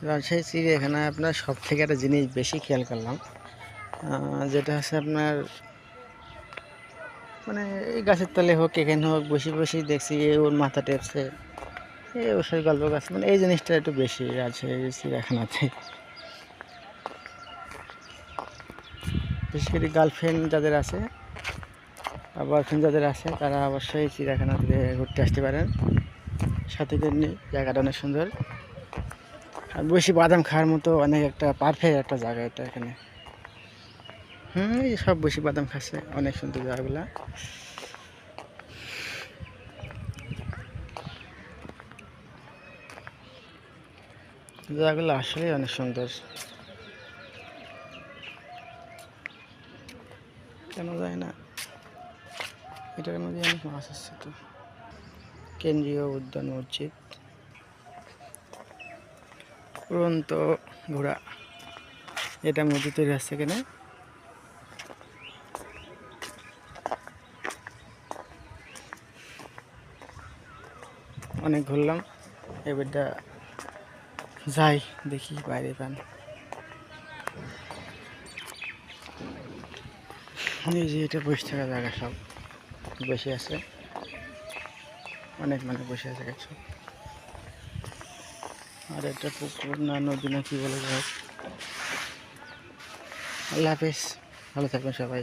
রাজশাহী চিড়িয়াখানায় আপনার সব থেকে একটা জিনিস বেশি খেয়াল করলাম, যেটা হচ্ছে আপনার মানে এই গাছের তলে হোক এখানে হোক বসে বসে দেখছি ওর মাথা টেপছে, ওর সাথে গল্প গাছ, মানে এই জিনিসটা একটু বেশি আছে এই চিড়িয়াখানাতে। বিশেষ করে গার্লফ্রেন্ড যাদের আছে বা বয়ফ্রেন্ড যাদের আছে তারা অবশ্যই চিড়িয়াখানাতে ঘুরতে আসতে পারেন, সাথে নিয়ে জায়গাটা অনেক সুন্দর আর বেশি বাদাম খাওয়ার মতো অনেক একটা পারফেক্ট একটা জায়গা এটা এখানে। এই সব বেশি বাদাম খাচ্ছে, অনেক সুন্দর জায়গাগুলা। জায়গাগুলো আসলে অনেক সুন্দর, কেন যায় না এটার মধ্যে অনেক মাছ আসছে তো। কেন্দ্রীয় উদ্যান মসজিদ, উড়ন্ত ঘোড়া, এটা মসজিদ তৈরি হচ্ছে এখানে। অনেক ঘুরলাম, এবারটা যাই দেখি বাইরে পান। এই যে এটা বসে থাকা জায়গা, সব বসে আছে, অনেক মানুষ বসে আছে কিছু। আর একটা পুকুর না নদী না কি বলে যাই হোক। আল্লাহ হাফেজ, ভালো থাকবেন সবাই।